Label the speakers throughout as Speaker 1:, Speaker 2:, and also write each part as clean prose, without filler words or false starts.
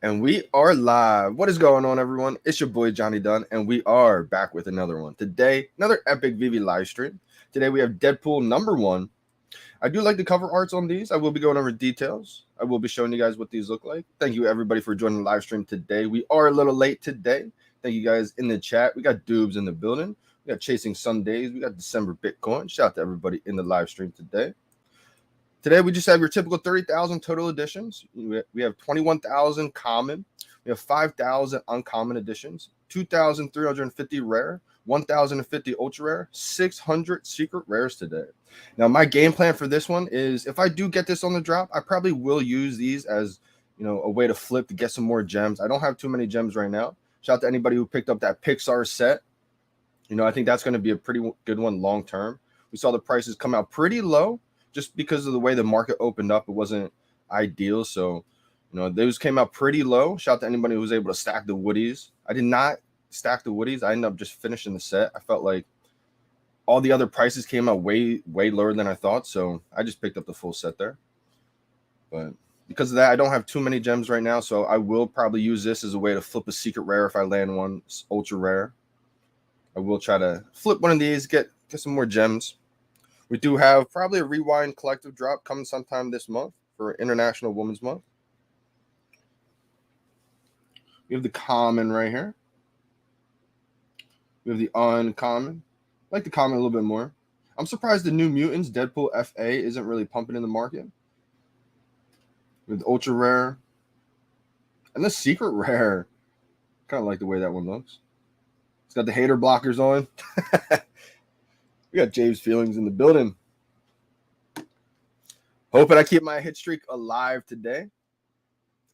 Speaker 1: And we are live. What is going on, everyone? It's your boy Johnny Dunn, and we are back with another one. Today, another epic VeVe live stream. Today we have Deadpool #1. I do like the cover arts on these. I will be going over details. I will be showing you guys what these look like. Thank you everybody for joining the live stream today. We are a little late today. Thank you guys in the chat. We got Doobs in the building. We got Chasing Sundays. We got December Bitcoin. Shout out to everybody in the live stream today. Today, we just have your typical 30,000 total editions. We have 21,000 common. We have 5,000 uncommon editions, 2,350 rare, 1,050 ultra rare, 600 secret rares today. Now, my game plan for this one is if I do get this on the drop, I probably will use these as a way to flip to get some more gems. I don't have too many gems right now. Shout out to anybody who picked up that Pixar set. I think that's going to be a pretty good one long term. We saw the prices come out pretty low. Just because of the way the market opened up, it wasn't ideal. So, those came out pretty low. Shout out to anybody who was able to stack the woodies. I did not stack the woodies. I ended up just finishing the set. I felt like all the other prices came out way, way lower than I thought. So I just picked up the full set there. But because of that, I don't have too many gems right now. So I will probably use this as a way to flip a secret rare if I land one ultra rare. I will try to flip one of these, get some more gems. We do have probably a Rewind collective drop coming sometime this month for International Women's Month. We have the common right here. We have the uncommon. I like the common a little bit more. I'm surprised the New Mutants Deadpool FA isn't really pumping in the market. With the ultra rare. And the secret rare. Kind of like the way that one looks. It's got the hater blockers on. We got James Feelings in the building. Hoping I keep my hit streak alive today.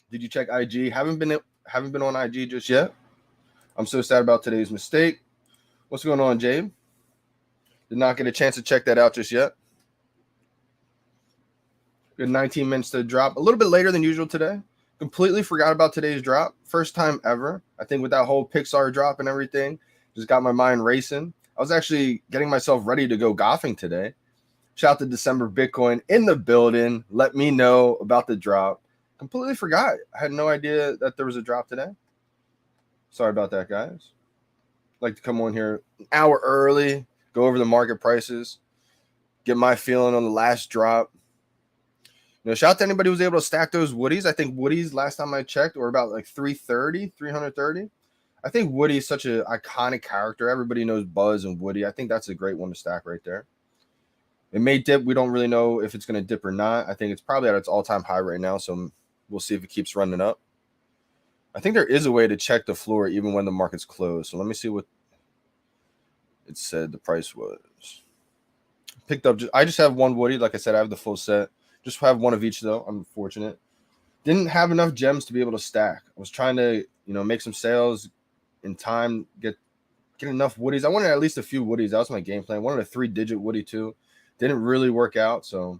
Speaker 1: Did you check IG? Haven't been on IG just yet. I'm so sad about today's mistake. What's going on, Jabe? Did not get a chance to check that out just yet. Good 19 minutes to drop. A little bit later than usual today. Completely forgot about today's drop. First time ever. I think with that whole Pixar drop and everything, just got my mind racing. I was actually getting myself ready to go golfing today. Shout out to December Bitcoin in the building. Let me know about the drop. Completely forgot. I had no idea that there was a drop today. Sorry about that, guys. Like to come on here an hour early, go over the market prices, get my feeling on the last drop. Shout out to anybody who was able to stack those woodies. I think woodies, last time I checked, were about like 330. I think Woody is such an iconic character. Everybody knows Buzz and Woody. I think that's a great one to stack right there. It may dip. We don't really know if it's going to dip or not. I think it's probably at its all-time high right now, so we'll see if it keeps running up. I think there is a way to check the floor even when the market's closed. So let me see what it said the price was. Picked up. I just have one Woody. Like I said, I have the full set. Just have one of each, though. I'm fortunate. Didn't have enough gems to be able to stack. I was trying to, make some sales in time, get enough woodies. I wanted at least a few woodies. That was my game plan. I wanted a 3-digit woody too. Didn't really work out, so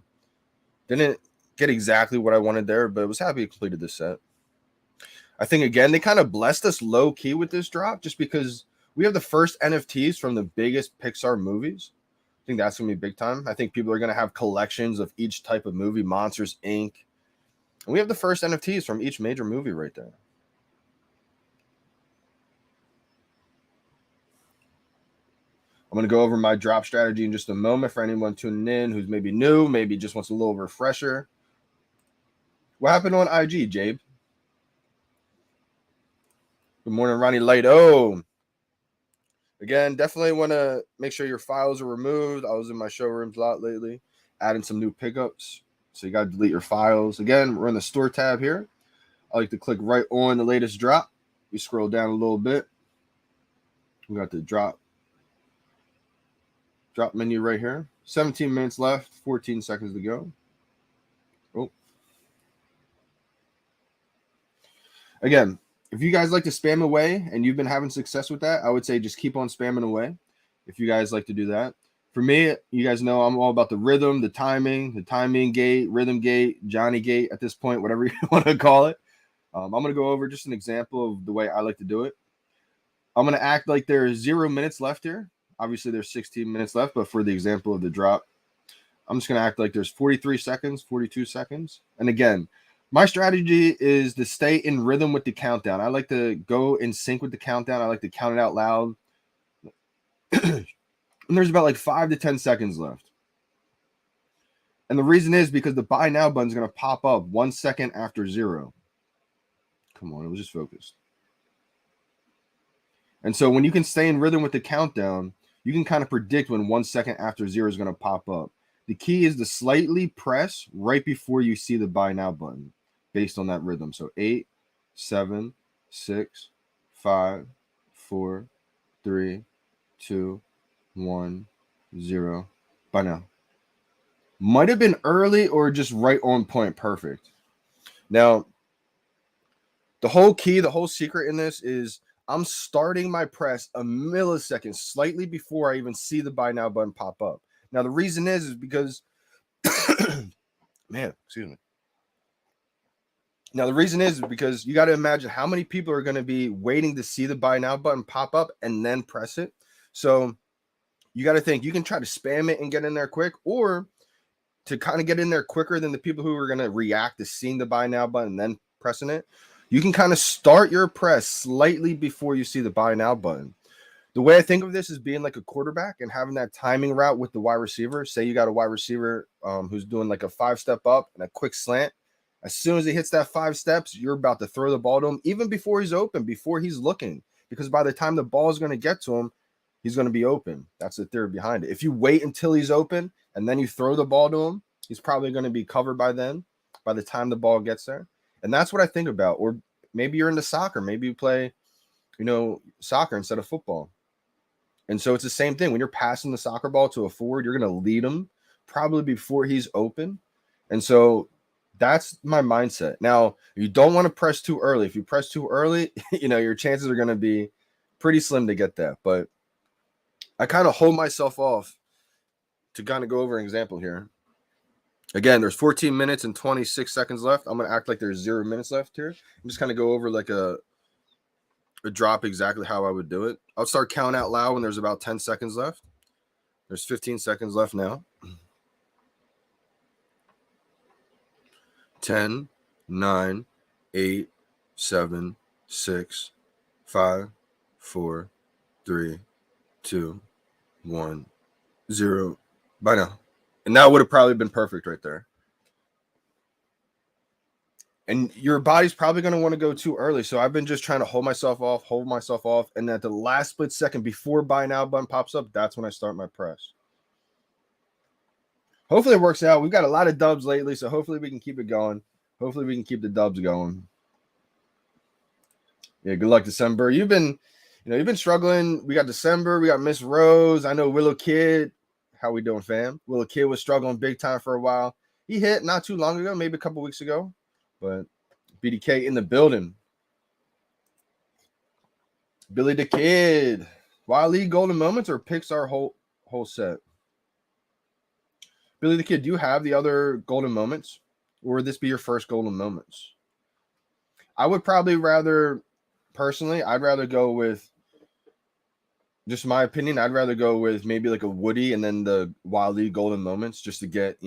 Speaker 1: didn't get exactly what I wanted there, but I was happy I completed this set. I think, again, they kind of blessed us low-key with this drop just because we have the first NFTs from the biggest Pixar movies. I think that's going to be big time. I think people are going to have collections of each type of movie, Monsters, Inc. And we have the first NFTs from each major movie right there. I'm going to go over my drop strategy in just a moment for anyone tuning in who's maybe new, maybe just wants a little refresher. What happened on IG, Jabe? Good morning, Ronnie Light. Oh, again, definitely want to make sure your files are removed. I was in my showrooms a lot lately, adding some new pickups. So you got to delete your files. Again, we're in the store tab here. I like to click right on the latest drop. We scroll down a little bit. We got the drop menu right here. 17 minutes left, 14 seconds to go. Oh. Again, if you guys like to spam away and you've been having success with that, I would say just keep on spamming away if you guys like to do that. For me, you guys know I'm all about the rhythm, the timing gate, rhythm gate, Johnny gate at this point, whatever you want to call it. I'm going to go over just an example of the way I like to do it. I'm going to act like there's 0 minutes left here. Obviously, there's 16 minutes left, but for the example of the drop, I'm just going to act like there's 43 seconds, 42 seconds. And again, My strategy is to stay in rhythm with the countdown. I like to go in sync with the countdown. I like to count it out loud. And there's about like 5 to 10 seconds left. And the reason is because the buy now button is going to pop up 1 second after 0. Come on, it was just focused. And so when you can stay in rhythm with the countdown, you can kind of predict when 1 second after 0 is going to pop up. The key is to slightly press right before you see the buy now button based on that rhythm. So 8, 7, 6, 5, 4, 3, 2, 1, 0. Buy now. Might have been early or just right on point. Perfect. Now, the whole key, the whole secret in this is I'm starting my press a millisecond slightly before I even see the buy now button pop up. Now, the reason is because, man, excuse me. Now, the reason is because you got to imagine how many people are going to be waiting to see the buy now button pop up and then press it. So you got to think you can try to spam it and get in there quick, or to kind of get in there quicker than the people who are going to react to seeing the buy now button and then pressing it. You can kind of start your press slightly before you see the buy now button. The way I think of this is being like a quarterback and having that timing route with the wide receiver. Say you got a wide receiver who's doing like a 5-step up and a quick slant. As soon as he hits that 5 steps, you're about to throw the ball to him, even before he's open, before he's looking. Because by the time the ball is going to get to him, he's going to be open. That's the theory behind it. If you wait until he's open and then you throw the ball to him, he's probably going to be covered by then, by the time the ball gets there. And that's what I think about. Or maybe you're into soccer. Maybe you play, soccer instead of football. And so it's the same thing. When you're passing the soccer ball to a forward, you're going to lead him probably before he's open. And so that's my mindset. Now, you don't want to press too early. If you press too early, your chances are going to be pretty slim to get that. But I kind of hold myself off to kind of go over an example here. Again, there's 14 minutes and 26 seconds left. I'm going to act like there's 0 minutes left here. I'm just kind of go over like a drop exactly how I would do it. I'll start counting out loud when there's about 10 seconds left. There's 15 seconds left now. 10, 9, 8, 7, 6, 5, 4, 3, 2, 1, 0. Bye now. And that would have probably been perfect right there. And your body's probably going to want to go too early. So I've been just trying to hold myself off. And at the last split second before buy now button pops up, that's when I start my press. Hopefully it works out. We've got a lot of dubs lately, so hopefully we can keep it going. Hopefully we can keep the dubs going. Yeah, good luck, December. You've been struggling. We got December. We got Miss Rose. I know Willow Kid. How we doing, fam? Willow Kid was struggling big time for a while. He hit not too long ago, maybe a couple weeks ago. But BDK in the building. Billy the Kid. Wily Golden Moments or Pixar whole set? Billy the Kid, do you have the other Golden Moments? Or would this be your first Golden Moments? I would probably I'd rather go with, just my opinion, I'd rather go with maybe like a Woody and then the Wily Golden Moments just to get,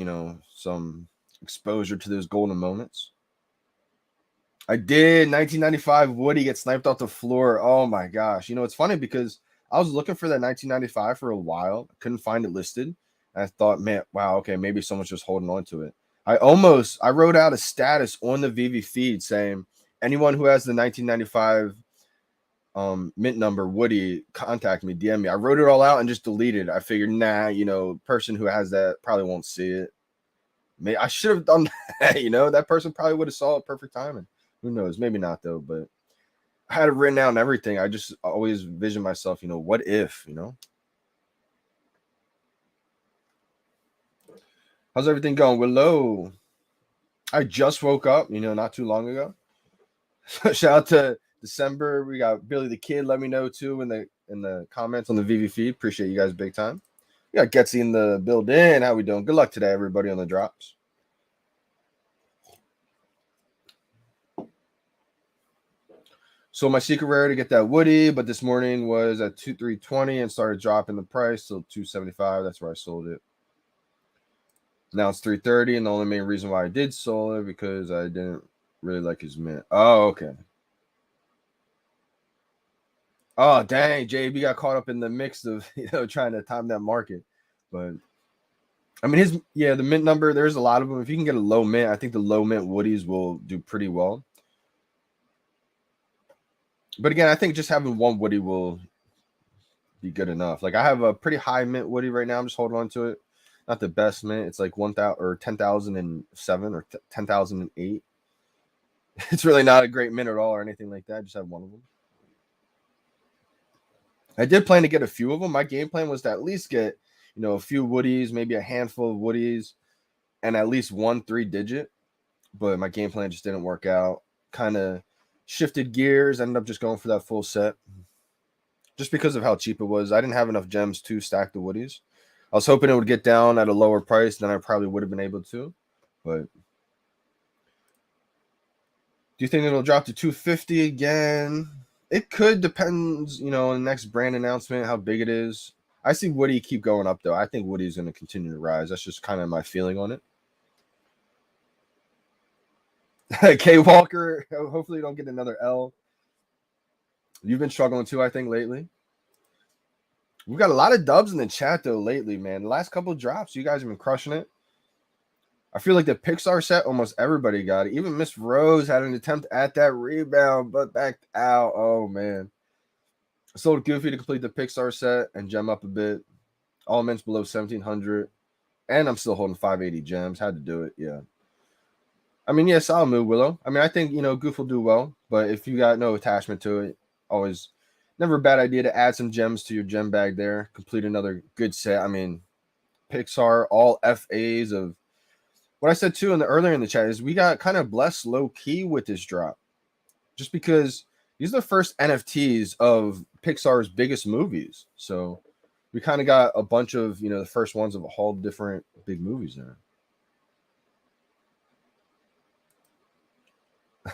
Speaker 1: some exposure to those Golden Moments. I did. 1995 Woody get sniped off the floor. Oh my gosh. It's funny because I was looking for that 1995 for a while. I couldn't find it listed. And I thought, man, wow, okay, maybe someone's just holding on to it. I wrote out a status on the VeVe feed saying anyone who has the 1995 mint number Woody, contact me, DM me. I wrote it all out and just deleted it. I figured, person who has that probably won't see it. I should have done that. That person probably would have saw it perfect timing. Who knows? Maybe not though, but I had it written down and everything. I just always vision myself, what if, How's everything going? Willow. I just woke up, not too long ago. Shout out to December. We got Billy the Kid. Let me know too in the comments on the VeVe feed. Appreciate you guys big time. We got Getsy in the building. How we doing? Good luck today, everybody on the drops. So my secret rare to get that Woody, but this morning was at 320 and started dropping the price till 275. That's where I sold it. Now it's 330, and the only main reason why I did sell it because I didn't Really like his mint. Oh, okay. Oh, dang, JB got caught up in the mix of trying to time that market. But I mean, the mint number. There's a lot of them. If you can get a low mint, I think the low mint woodies will do pretty well. But again, I think just having one woody will be good enough. Like I have a pretty high mint woody right now. I'm just holding on to it. Not the best mint. It's like 1,000 or 10,007 or 10,008. It's really not a great mint at all or anything like that. I just have one of them. I did plan to get a few of them. My game plan was to at least get, a few woodies, maybe a handful of woodies, and at least 1 3-digit. But my game plan just didn't work out. Kind of shifted gears. Ended up just going for that full set. Just because of how cheap it was. I didn't have enough gems to stack the woodies. I was hoping it would get down at a lower price than I probably would have been able to. But do you think it'll drop to 250 again? It could, depends, on the next brand announcement, how big it is. I see Woody keep going up, though. I think Woody's going to continue to rise. That's just kind of my feeling on it. K Walker, hopefully you don't get another L. You've been struggling too, I think, lately. We've got a lot of dubs in the chat, though, lately, man. The last couple of drops, you guys have been crushing it. I feel like the Pixar set, almost everybody got it. Even Miss Rose had an attempt at that rebound, but backed out. Oh, man. I sold Goofy to complete the Pixar set and gem up a bit. All mints below 1,700. And I'm still holding 580 gems. Had to do it, yeah. I mean, yeah, solid move, Willow. I mean, I think, Goof will do well. But if you got no attachment to it, always never a bad idea to add some gems to your gem bag there. Complete another good set. I mean, Pixar, all FAs of what I said too earlier in the chat is we got kind of blessed low key with this drop, just because these are the first NFTs of Pixar's biggest movies. So we kind of got a bunch of, the first ones of all different big movies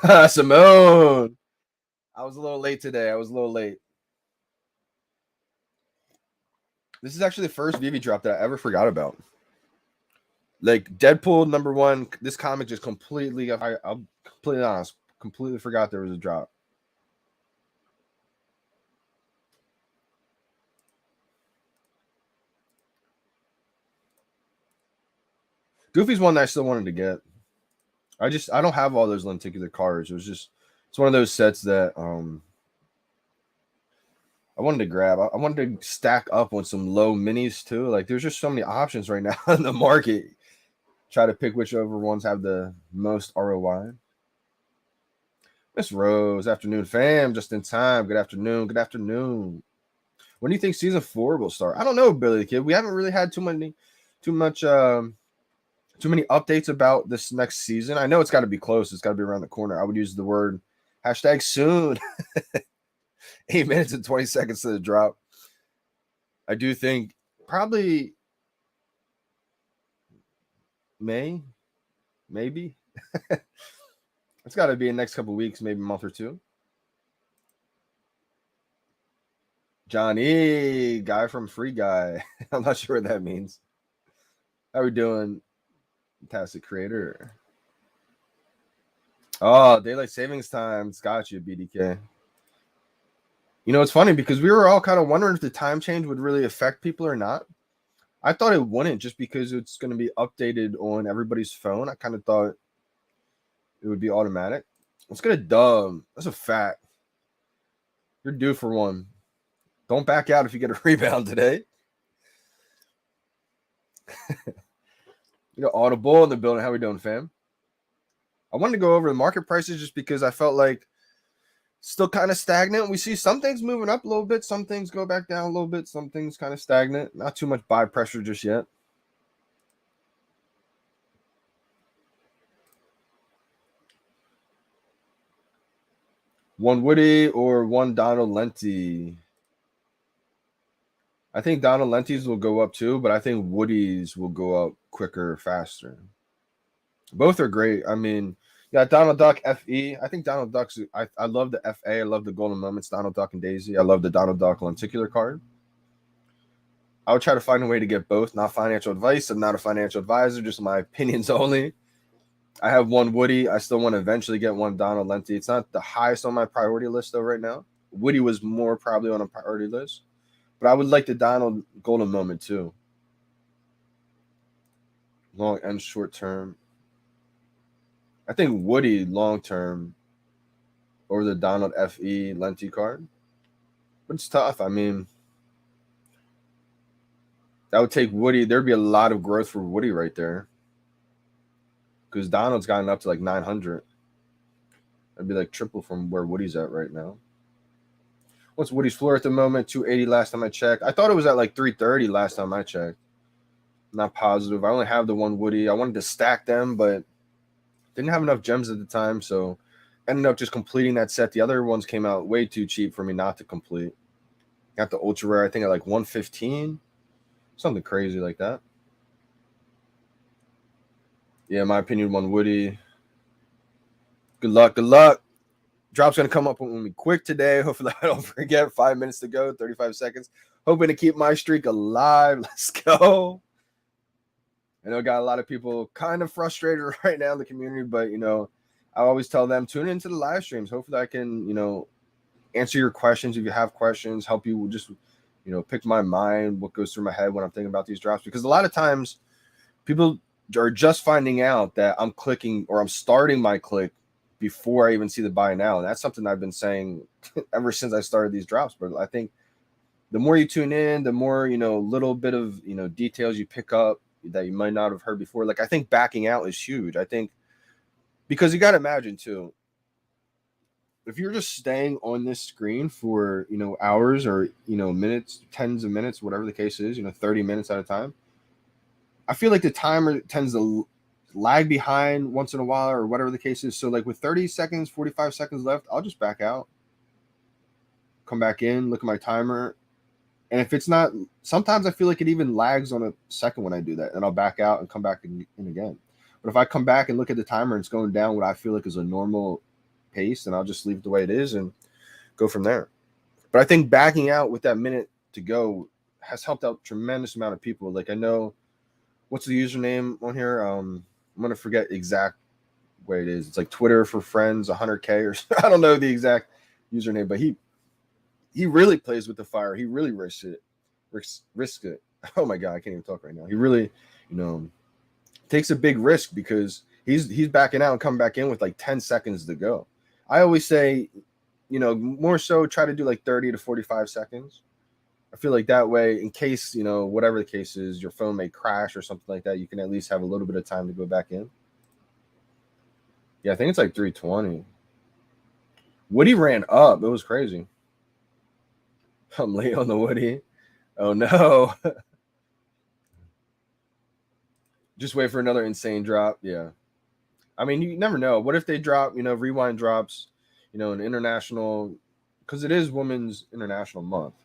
Speaker 1: there. Simone. I was a little late today. This is actually the first VeVe drop that I ever forgot about. Like Deadpool #1, this comic just completely, I'm completely honest, completely forgot there was a drop. Goofy's one that I still wanted to get. I don't have all those lenticular cards. It's one of those sets that I wanted to grab. I wanted to stack up on some low minis too. Like there's just so many options right now in the market. Try to pick whichever ones have the most ROI. Miss Rose, afternoon fam, just in time. Good afternoon. Good afternoon. When do you think season 4 will start? I don't know, Billy the Kid. We haven't really had too many updates about this next season. I know it's got to be close. It's got to be around the corner. I would use the word #soon. 8 minutes and 20 seconds to the drop. I do think probably May, maybe. It's got to be in the next couple of weeks, maybe a month or two. Johnny, guy from Free Guy. I'm not sure what that means. How we doing, fantastic creator? Oh, daylight savings time. It's got you, BDK. It's funny because we were all kind of wondering if the time change would really affect people or not. I thought it wouldn't, just because it's going to be updated on everybody's phone. I kind of thought it would be automatic. Let's get a dub. That's a fact. You're due for one. Don't back out if you get a rebound today. Audible in the building. How we doing, fam? I wanted to go over the market prices just because I felt like still kind of stagnant. We see some things moving up a little bit. Some things go back down a little bit. Some things kind of stagnant. Not too much buy pressure just yet. One Woody or one Donald Lenti? I think Donald Lenti's will go up too, but I think Woody's will go up quicker, faster. Both are great. I mean, yeah, Donald Duck FE. I think Donald Duck's. I love the FA. I love the Golden Moments, Donald Duck and Daisy. I love the Donald Duck lenticular card. I would try to find a way to get both. Not financial advice. I'm not a financial advisor. Just my opinions only. I have one Woody. I still want to eventually get one Donald Lenti. It's not the highest on my priority list though right now. Woody was more probably on a priority list, but I would like the Donald Golden Moment too. Long and short term. I think Woody long term over the Donald FE Lenti card. But it's tough. I mean, that would take Woody. There'd be a lot of growth for Woody right there. Because Donald's gotten up to like 900. That'd be like triple from where Woody's at right now. What's Woody's floor at the moment? 280 last time I checked. I thought it was at like 330 last time I checked. Not positive. I only have the one Woody. I wanted to stack them, but didn't have enough gems at the time, so ended up just completing that set. The other ones came out way too cheap for me not to complete. Got the ultra rare, I think, at like 115. Something crazy like that. Yeah, in my opinion, one Woody. Good luck. Good luck. Drop's going to come up on me quick today. Hopefully, I don't forget. 5 minutes to go, 35 seconds. Hoping to keep my streak alive. Let's go. I know I got a lot of people kind of frustrated right now in the community, but, you know, I always tell them, tune into the live streams. Hopefully, I can, you know, answer your questions if you have questions, help you just, you know, pick my mind, what goes through my head when I'm thinking about these drops. Because a lot of times people are just finding out that I'm clicking or I'm starting my click before I even see the buy now. And that's something I've been saying ever since I started these drops. But I think the more you tune in, the more, you know, little bit of, you know, details you pick up that you might not have heard before. Like, I think backing out is huge. I think because you got to imagine too, if you're just staying on this screen for, you know, hours or, you know, minutes, tens of minutes, whatever the case is, you know, 30 minutes at a time, I feel like the timer tends to lag behind once in a while or whatever the case is. So like with 30 seconds, 45 seconds left, I'll just back out, come back in, look at my timer. And if it's not, sometimes I feel like it even lags on a second when I do that, and I'll back out and come back in again. But if I come back and look at the timer and it's going down what I feel like is a normal pace, then I'll just leave it the way it is and go from there. But I think backing out with that minute to go has helped out a tremendous amount of people. Like, I know, what's the username on here? I'm going to forget exact way it is. It's like Twitter for friends, 100K, or I don't know the exact username, but he really plays with the fire. He really risks it. Oh my God, I can't even talk right now. He really, you know, takes a big risk because he's backing out and coming back in with like 10 seconds to go. I always say, you know, more so try to do like 30 to 45 seconds. I feel like that way, in case, you know, whatever the case is, your phone may crash or something like that, you can at least have a little bit of time to go back in. Yeah, I think it's like 320. Woody ran up. It was crazy. I'm late on the Woody. Oh no. Just wait for another insane drop. Yeah. I mean, you never know. What if they drop, you know, Rewind drops, you know, an international, because it is Women's International Month.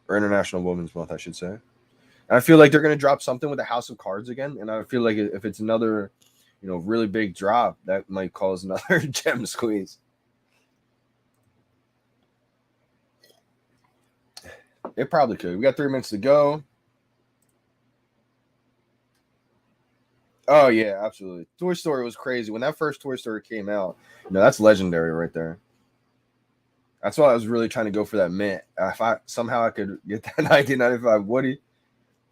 Speaker 1: Or International Women's Month, I should say. And I feel like they're going to drop something with the House of Cards again. And I feel like if it's another, you know, really big drop, that might cause another gem squeeze. It probably could. We got 3 minutes to go. Oh, yeah, absolutely. Toy Story was crazy. When that first Toy Story came out, you know, that's legendary right there. That's why I was really trying to go for that mint. If I somehow could get that 1995 Woody.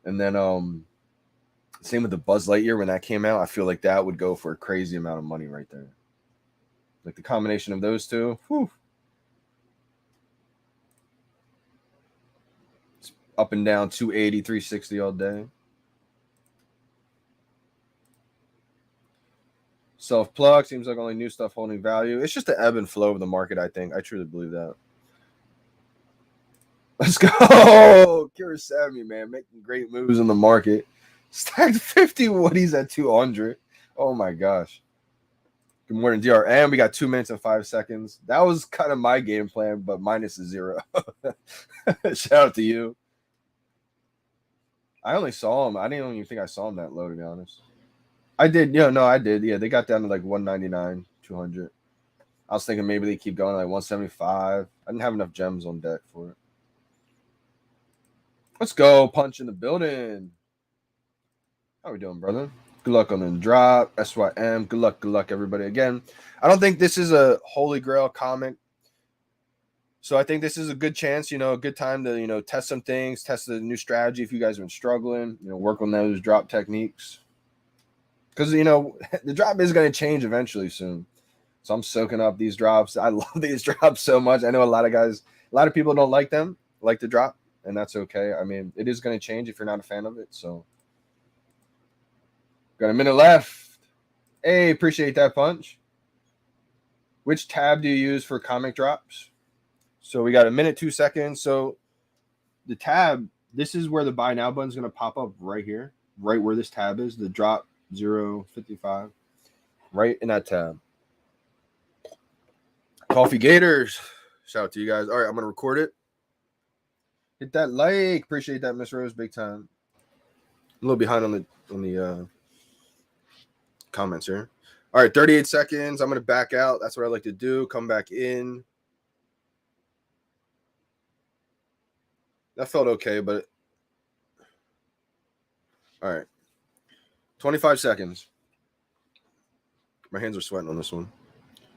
Speaker 1: And then same with the Buzz Lightyear when that came out. I feel like that would go for a crazy amount of money right there. Like the combination of those two. Whew. It's up and down 280, 360 all day. Self-plug seems like only new stuff holding value. It's just the ebb and flow of the market, I think. I truly believe that. Let's go. Kurosami, man, making great moves in the market. Stacked 50 Woodies at 200. Oh my gosh. Good morning, DR. And we got 2 minutes and 5 seconds. That was kind of my game plan, but minus is 0. Shout out to you. I only saw him. I didn't even think I saw him that low, to be honest. I did. Yeah, no, I did. Yeah, they got down to like 199, 200. I was thinking maybe they keep going like 175. I didn't have enough gems on deck for it. Let's go. Punch in the building. How we doing, brother? Good luck on the drop. SYM. Good luck, everybody. Again, I don't think this is a holy grail comic. So I think this is a good chance, a good time to, test some things, test the new strategy if you guys have been struggling, work on those drop techniques. Because, the drop is going to change eventually soon. So I'm soaking up these drops. I love these drops so much. I know a lot of people don't like them, like the drop, and that's okay. I mean, it is going to change if you're not a fan of it. So got a minute left. Hey, appreciate that punch. Which tab do you use for comic drops? So we got a minute, 2 seconds. So the tab, this is where the buy now button is going to pop up right here, right where this tab is, the drop 0.55, right in that tab. Coffee Gators. Shout out to you guys. All right, I'm going to record it. Hit that like. Appreciate that, Miss Rose. Big time. A little behind on the comments here. All right, 38 seconds. I'm going to back out. That's what I like to do. Come back in. That felt okay, but all right. 25 seconds. My hands are sweating on this one.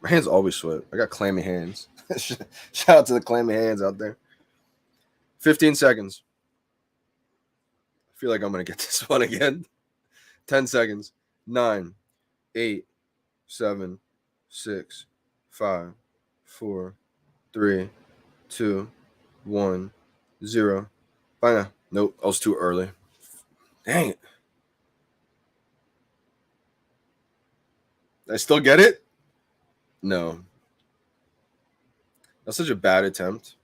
Speaker 1: My hands always sweat. I got clammy hands. Shout out to the clammy hands out there. 15 seconds. I feel like I'm going to get this one again. 10 seconds. 9, 8, 7, 6, 5, 4, 3, 2, 1, 0. Bye now. Nope, I was too early. Dang it. I still get it? No. That's such a bad attempt.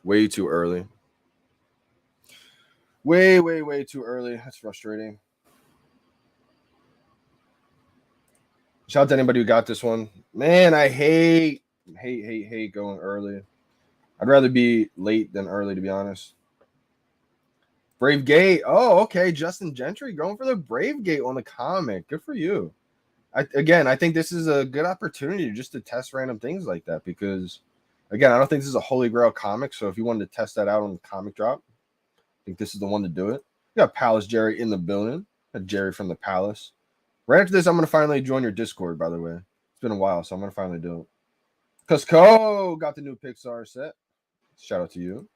Speaker 1: Way too early. Way too early. That's frustrating. Shout out to anybody who got this one. Man, I hate going early. I'd rather be late than early, to be honest. Brave Gate. Oh, okay. Justin Gentry going for the Brave Gate on the comic. Good for you. I think this is a good opportunity just to test random things like that because, again, I don't think this is a holy grail comic. So if you wanted to test that out on the comic drop, I think this is the one to do it. We got Palace Jerry in the building. Got Jerry from the Palace. Right after this, I'm going to finally join your Discord, by the way. It's been a while, so I'm going to finally do it. Cusco got the new Pixar set. Shout out to you.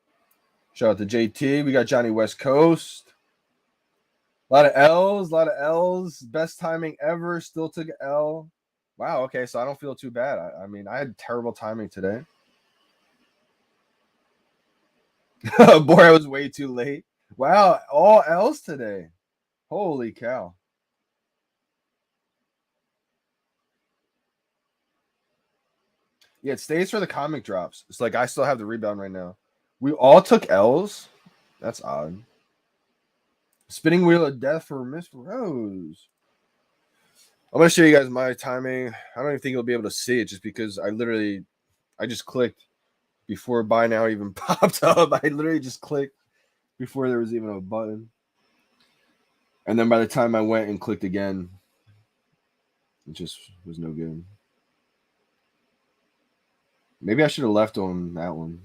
Speaker 1: Shout out to JT. We got Johnny West Coast. A lot of L's. Best timing ever. Still took L. Wow, okay, so I don't feel too bad. I mean, I had terrible timing today. Boy, I was way too late. Wow, all L's today. Holy cow. Yeah, it stays for the comic drops. It's like I still have the rebound right now. We all took L's. That's odd. Spinning Wheel of Death for Miss Rose. I'm going to show you guys my timing. I don't even think you'll be able to see it just because I just clicked before buy now even popped up. I literally just clicked before there was even a button. And then by the time I went and clicked again, it just was no good. Maybe I should have left on that one.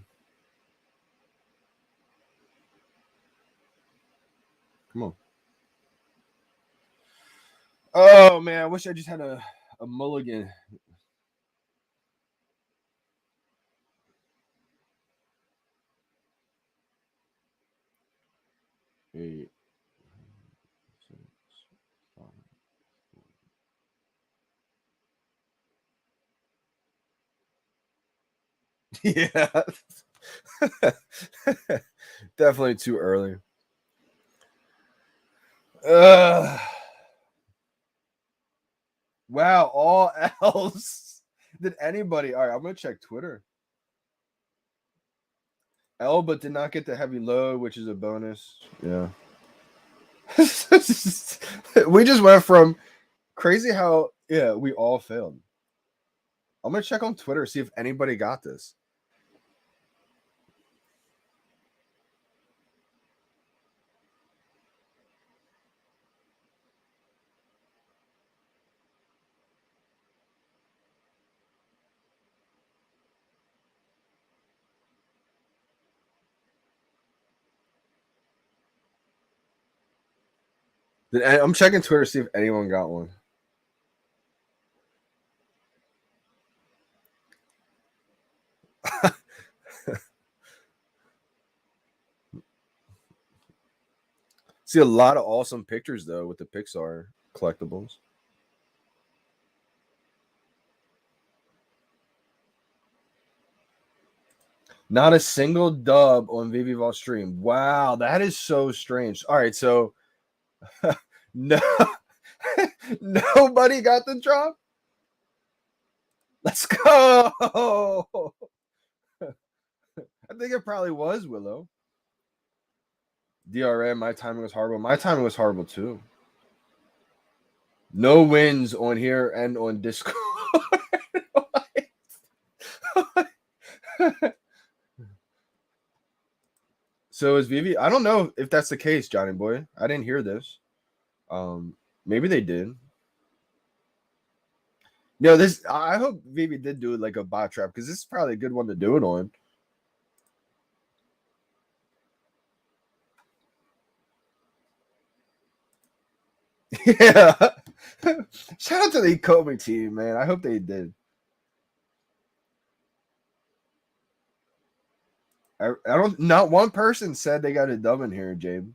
Speaker 1: Come on. Oh, man. I wish I just had a mulligan. Eight, 6, 5, 4. Yeah. Definitely too early. Wow, all else. Did anybody? All right, I'm gonna check Twitter. L, but did not get the heavy load, which is a bonus. Yeah. We just went from crazy how we all failed. I'm gonna check on Twitter, see if anybody got this. I'm checking Twitter to see if anyone got one. See a lot of awesome pictures though with the Pixar collectibles. Not a single dub on VeVe Vault stream. Wow, that is so strange. All right, so no, nobody got the drop. Let's go. I think it probably was Willow. DRM, my timing was horrible. My timing was horrible too. No wins on here and on Discord. So is VeVe? I don't know if that's the case, Johnny boy. I didn't hear this. Maybe they did. No, this. I hope VeVe did do it like a bot trap because this is probably a good one to do it on. Yeah. Shout out to the Kobe team, man. I hope they did. I don't. Not one person said they got a dub in here, Jabe.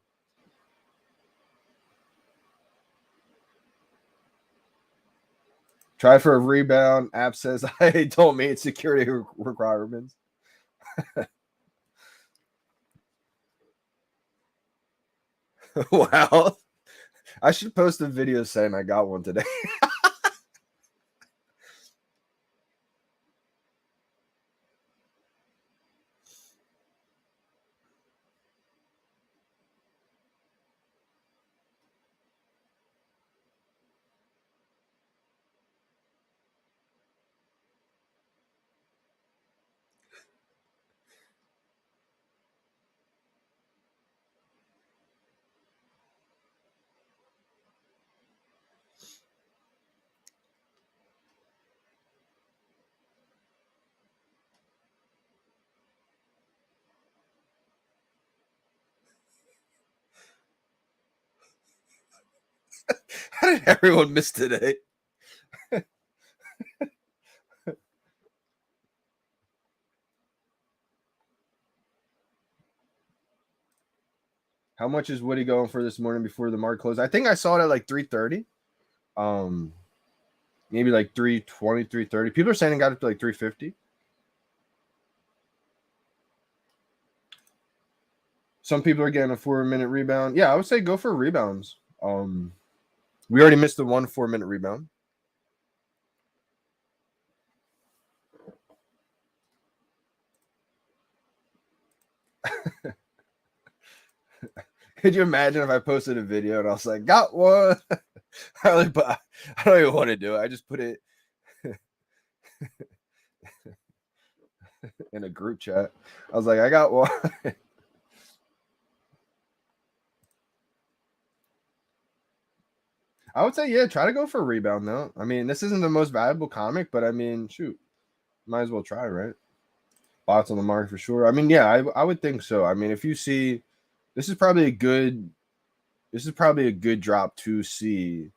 Speaker 1: Try for a rebound. App says I don't meet security requirements. Wow. I should post a video saying I got one today. How did everyone miss today? How much is Woody going for this morning before the market closed? I think I saw it at like 3:30. Maybe like 3:20, 3:30. People are saying it got up to like 3:50. Some people are getting a 4-minute rebound. Yeah, I would say go for rebounds. We already missed the 1 4-minute rebound. Could you imagine if I posted a video and I was like, got one? I don't even want to do it. I just put it in a group chat. I was like, I got one. I would say, yeah, try to go for a rebound, though. I mean, this isn't the most valuable comic, but I mean, shoot, might as well try, right? Bots on the market for sure. I mean, yeah, I would think so. I mean, if you see, this is probably a good drop to see.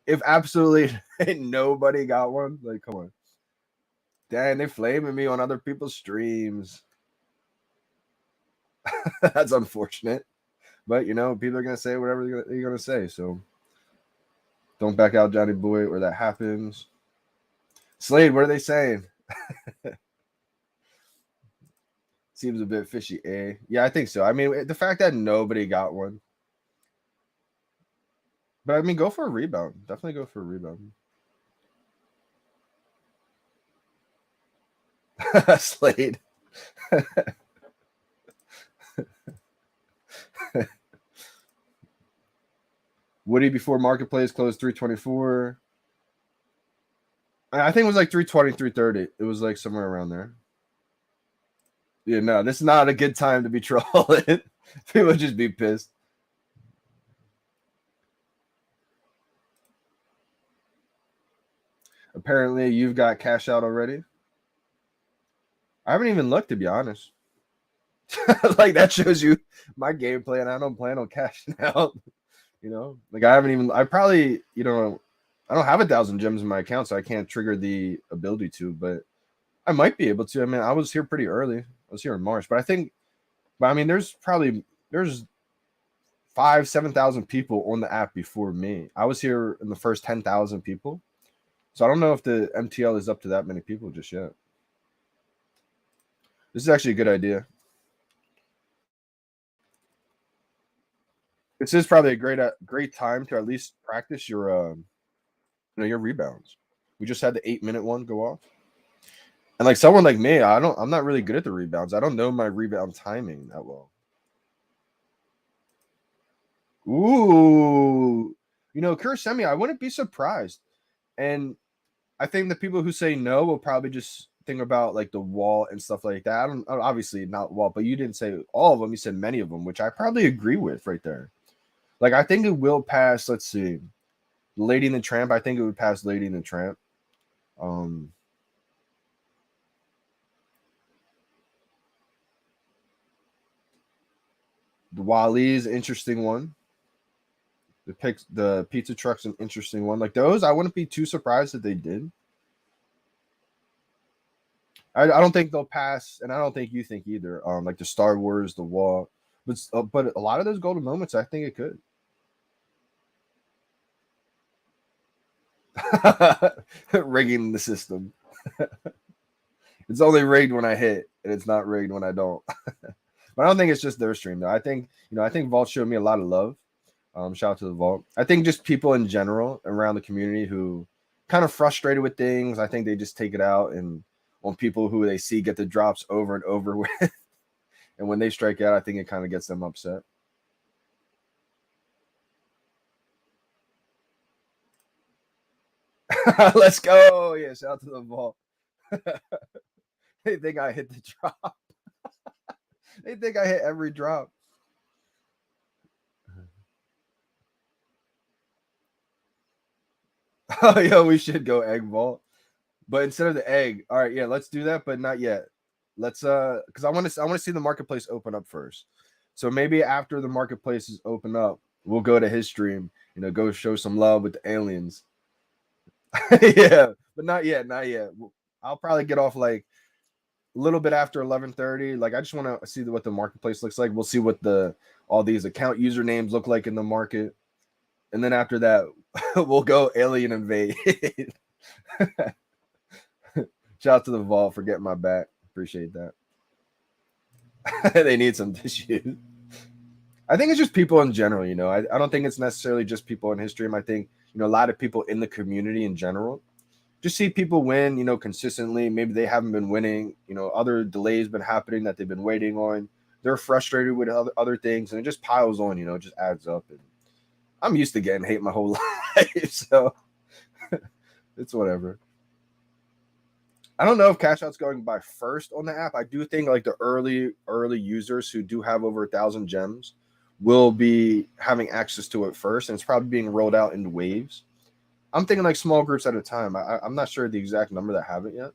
Speaker 1: If absolutely nobody got one, like, come on. Dang, they flaming me on other people's streams. That's unfortunate. But, you know, people are going to say whatever they're going to say. So don't back out, Johnny boy, where that happens. Slade, what are they saying? Seems a bit fishy, eh? Yeah, I think so. I mean, the fact that nobody got one. But, I mean, go for a rebound. Definitely go for a rebound. Slade. Woody before marketplace closed 324. I think it was like 320, 330. It was like somewhere around there. Yeah, no, this is not a good time to be trolling. People would just be pissed. Apparently, you've got cash out already. I haven't even looked, to be honest. Like, that shows you my gameplay, and I don't plan on cashing out. You know, like I probably, you know, I don't have 1,000 gems in my account, so I can't trigger the ability to, but I might be able to. I mean, I was here pretty early. I was here in March, but I mean, there's 7,000 people on the app before me. I was here in the first 10,000 people, so I don't know if the MTL is up to that many people just yet. This is actually a good idea. This is probably a great time to at least practice your rebounds. We just had the 8-minute one go off. And like someone like me, I'm not really good at the rebounds. I don't know my rebound timing that well. Ooh, you know, Kursemi, I wouldn't be surprised. And I think the people who say no will probably just think about like the wall and stuff like that. I don't obviously not wall, but you didn't say all of them. You said many of them, which I probably agree with right there. Like I think it will pass. Let's see, Lady and the Tramp. I think it would pass Lady and the Tramp. The Wali's interesting one. The pizza truck's an interesting one. Like those, I wouldn't be too surprised if they did. I don't think they'll pass, and I don't think you think either. Like the Star Wars, the Wall, but a lot of those golden moments, I think it could. Rigging the system. It's only rigged when I hit, and it's not rigged when I don't. But I don't think it's just their stream though. I think Vault showed me a lot of love. Shout out to the Vault. I think just people in general around the community who kind of frustrated with things. I think they just take it out and on people who they see get the drops over and over with. And when they strike out, I think it kind of gets them upset. Let's go. Yeah, shout out to the Vault. They think I hit the drop. They think I hit every drop. Oh, yo, we should go egg vault. But instead of the egg, all right, yeah, let's do that, but not yet. Let's because I want to see the marketplace open up first. So maybe after the marketplace is open up, we'll go to his stream, you know, go show some love with the aliens. Yeah, but not yet, not yet. I'll probably get off like a little bit after 11:30. Like I just want to see what the marketplace looks like. We'll see what all these account usernames look like in the market. And then after that, we'll go alien invade. Shout out to the Vault for getting my back. Appreciate that. They need some tissues. I think it's just people in general, you know. I don't think it's necessarily just people in history. I think, you know, a lot of people in the community in general just see people win, you know, consistently. Maybe they haven't been winning, you know, other delays been happening that they've been waiting on. They're frustrated with other things, and it just piles on, you know, it just adds up. And I'm used to getting hate my whole life, so it's whatever. I don't know if Cash Out's going by first on the app. I do think like the early users who do have over 1,000 gems will be having access to it first, and it's probably being rolled out in waves. I'm thinking like small groups at a time. I'm not sure the exact number that have it yet.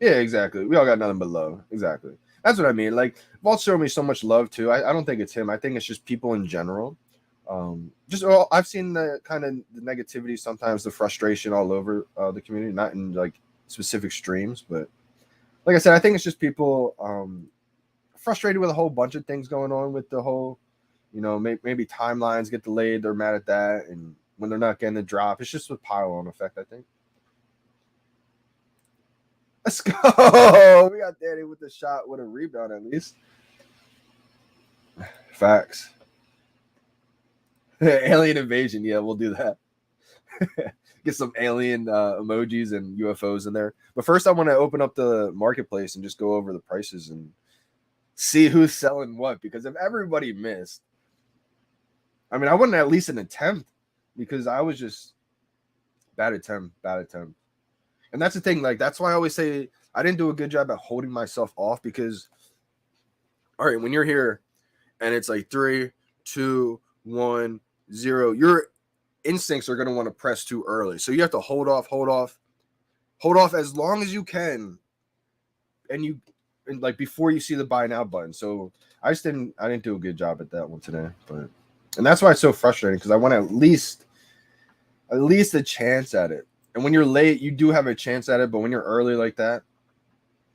Speaker 1: Yeah, exactly. We all got nothing but love. Exactly. That's what I mean. Like Vault's showing me so much love too. I don't think it's him. I think it's just people in general. Just I've seen the kind of the negativity sometimes, the frustration all over the community, not in like specific streams, but like I said, I think it's just people frustrated with a whole bunch of things going on with the whole, you know, maybe timelines get delayed. They're mad at that, and when they're not getting the drop, it's just a pile on effect. I think. Let's go. We got Danny with the shot with a rebound at least. Facts. Alien invasion. Yeah, we'll do that. Get some alien emojis and UFOs in there. But first, I want to open up the marketplace and just go over the prices and see who's selling what. Because if everybody missed, I mean, I wouldn't at least an attempt because I was just bad attempt. And that's the thing. Like, that's why I always say I didn't do a good job at holding myself off because, all right, when you're here and it's like 3, 2, 1, 0, your instincts are going to want to press too early. So you have to hold off. hold off as long as you can, and like before you see the buy now button. So I didn't do a good job at that one today, and that's why it's so frustrating, because I want at least a chance at it. And when you're late, you do have a chance at it, but when you're early like that,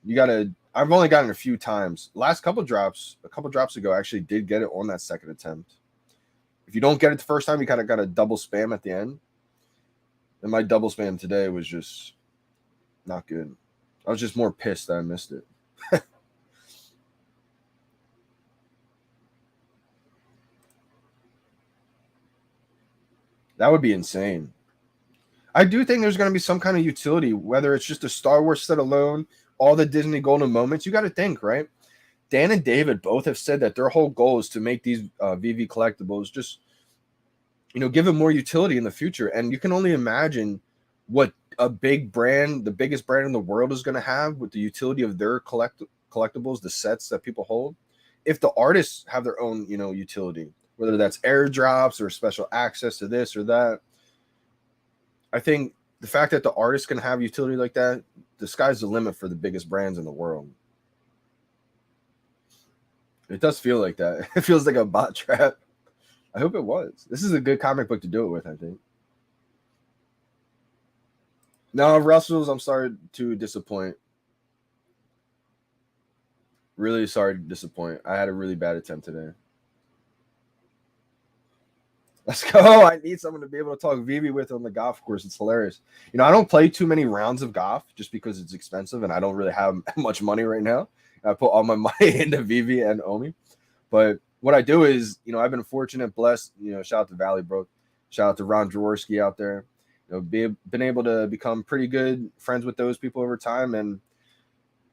Speaker 1: you gotta. I've only gotten a few times. A couple drops ago, I actually did get it on that second attempt. If you don't get it the first time, you kind of got to double spam at the end. And my double spam today was just not good. I was just more pissed that I missed it. That would be insane. I do think there's going to be some kind of utility, whether it's just a Star Wars set alone, all the Disney golden moments. You got to think, right? Dan and David both have said that their whole goal is to make these VeVe collectibles just, give them more utility in the future. And you can only imagine what a big brand, the biggest brand in the world, is going to have with the utility of their collectibles, the sets that people hold. If the artists have their own, utility, whether that's airdrops or special access to this or that, I think the fact that the artists can have utility like that, the sky's the limit for the biggest brands in the world. It does feel like that. It feels like a bot trap. I hope it was. This is a good comic book to do it with, I think. No, Russell's, I'm sorry to disappoint. Really sorry to disappoint. I had a really bad attempt today. Let's go. I need someone to be able to talk VeVe with on the golf course. It's hilarious. I don't play too many rounds of golf just because it's expensive and I don't really have much money right now. I put all my money into VeVe and Omi. But what I do is, I've been fortunate, blessed, shout out to Valley Brook, shout out to Ron Jaworski out there, been able to become pretty good friends with those people over time. And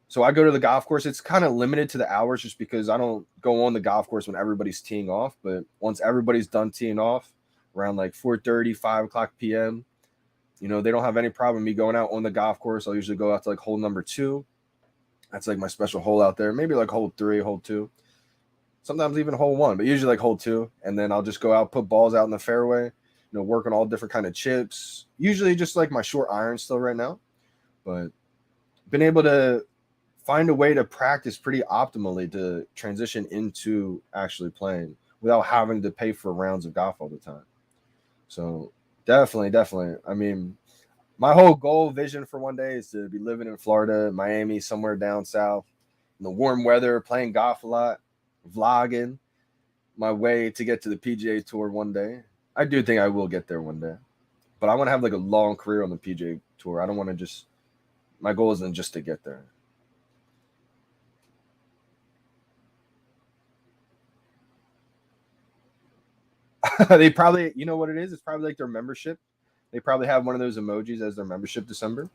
Speaker 1: so I go to the golf course. It's kind of limited to the hours just because I don't go on the golf course when everybody's teeing off. But once everybody's done teeing off around like 4:30, 5 o'clock p.m., they don't have any problem me going out on the golf course. I'll usually go out to like hole number 2. That's like my special hole out there. Maybe like hole 3, hole 2. Sometimes even hole 1, but usually like hole 2. And then I'll just go out, put balls out in the fairway, work on all different kind of chips. Usually just like my short iron still right now. But been able to find a way to practice pretty optimally to transition into actually playing without having to pay for rounds of golf all the time. So definitely. I mean, my whole goal vision for one day is to be living in Florida, Miami, somewhere down south, in the warm weather, playing golf a lot, vlogging my way to get to the PGA Tour one day. I do think I will get there one day, but I want to have like a long career on the PGA Tour. I don't want to my goal isn't just to get there. They probably, what it is? It's probably like their membership. They probably have one of those emojis as their membership December.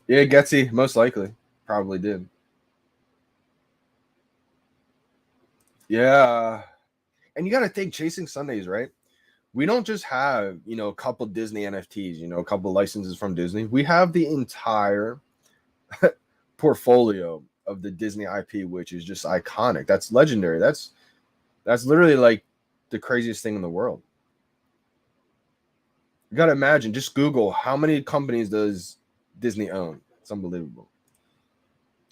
Speaker 1: Yeah, Getsy, most likely. Probably did. Yeah. And you got to think, chasing Sundays, right? We don't just have, a couple Disney NFTs, a couple licenses from Disney. We have the entire portfolio of the Disney IP, which is just iconic. That's legendary. That's literally like the craziest thing in the world. You got to imagine, just Google how many companies does Disney own. It's unbelievable.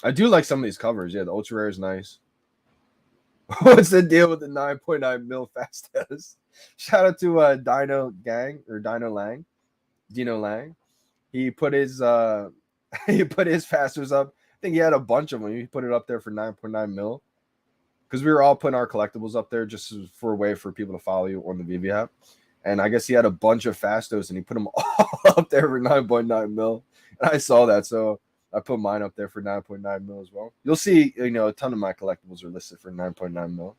Speaker 1: I do like some of these covers. Yeah, the Ultra Rare is nice. What's the deal with the 9.9 mil Fastos? Shout out to Dino Gang or Dino Lang. Dino Lang. He put his Fastos up. I think he had a bunch of them. He put it up there for 9.9 mil. Because we were all putting our collectibles up there just for a way for people to follow you on the VeVe app. And I guess he had a bunch of Fastos and he put them all up there for 9.9 mil. And I saw that. So I put mine up there for 9.9 mil as well. You'll see, a ton of my collectibles are listed for 9.9 mil.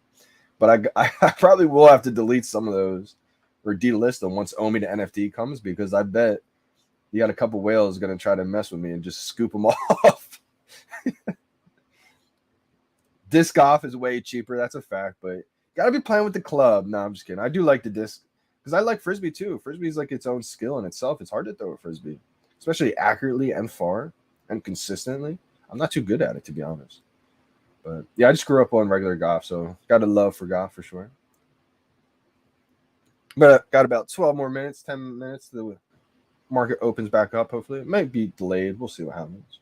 Speaker 1: But I probably will have to delete some of those or delist them once Omi to NFT comes, because I bet you got a couple whales going to try to mess with me and just scoop them off. Disc golf is way cheaper. That's a fact, but you got to be playing with the club. No, I'm just kidding. I do like the disc because I like Frisbee too. Frisbee is like its own skill in itself. It's hard to throw a Frisbee, especially accurately and far and consistently. I'm not too good at it, to be honest. But yeah, I just grew up on regular golf, so got a love for golf for sure. But got about 12 more minutes, 10 minutes to market opens back up, hopefully. It might be delayed. We'll see what happens.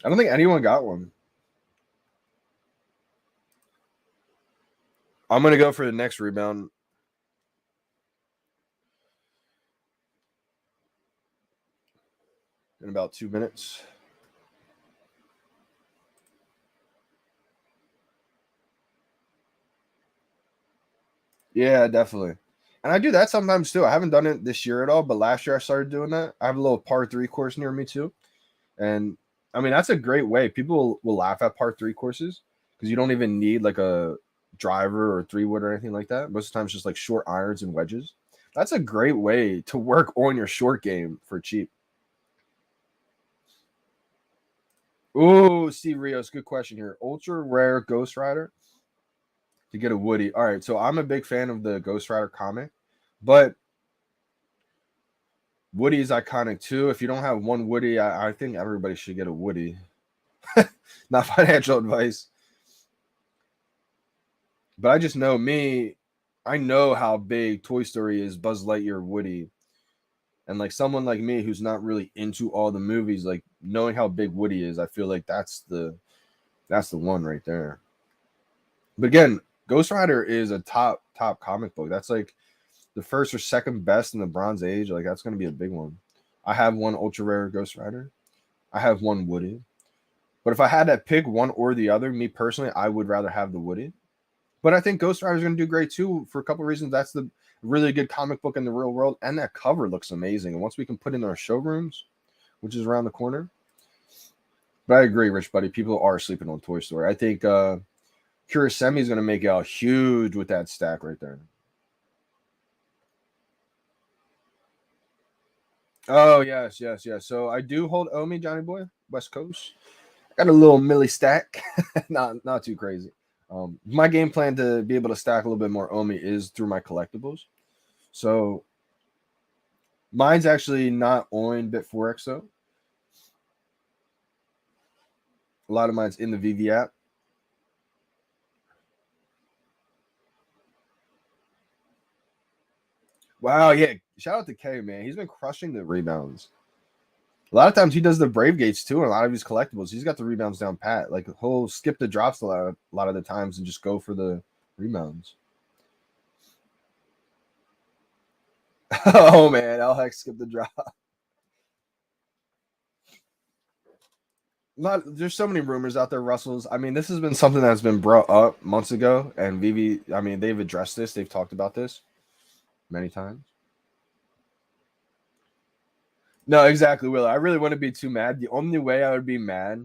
Speaker 1: I don't think anyone got one. I'm going to go for the next rebound. In about 2 minutes. Yeah, definitely. And I do that sometimes too. I haven't done it this year at all, but last year I started doing that. I have a little par 3 course near me too. And I mean, that's a great way. People will laugh at par 3 courses because you don't even need like a driver or 3-wood or anything like that. Most of the time, it's just like short irons and wedges. That's a great way to work on your short game for cheap. Oh, Steve Rios, good question here. Ultra rare Ghost Rider to get a Woody. All right, so I'm a big fan of the Ghost Rider comic, but Woody is iconic too. If you don't have one Woody, I think everybody should get a Woody. Not financial advice. But I just know me, I know how big Toy Story is, Buzz Lightyear, Woody. And like someone like me who's not really into all the movies, like knowing how big Woody is, I feel like that's the one right there. But again, Ghost Rider is a top comic book. That's like the first or second best in the Bronze Age. Like that's going to be a big one. I have one ultra rare Ghost Rider. I have one Woody. But if I had to pick one or the other, me personally, I would rather have the Woody. But I think Ghost Rider is going to do great too for a couple of reasons. That's the really good comic book in the real world, and that cover looks amazing. And once we can put in our showrooms, which is around the corner. But I agree, Rich Buddy. People are sleeping on Toy Story. I think Kurosemi is going to make out huge with that stack right there. Oh, yes. So I do hold Omi, Johnny Boy, West Coast. Got a little milli stack. not too crazy. My game plan to be able to stack a little bit more Omi is through my collectibles. So mine's actually not on Bit4X though. A lot of mine's in the VeVe app. Wow, yeah. Shout out to K, man. He's been crushing the rebounds. A lot of times he does the Brave Gates too, and a lot of his collectibles. He's got the rebounds down pat. Like he'll skip the drops a lot of the times and just go for the rebounds. Oh man, LHEX skipped the drop. There's so many rumors out there, Russells. I mean, this has been something that's been brought up months ago, and VeVe, I mean, they've addressed this, they've talked about this many times. No, exactly, Will. I really wouldn't be too mad. The only way I would be mad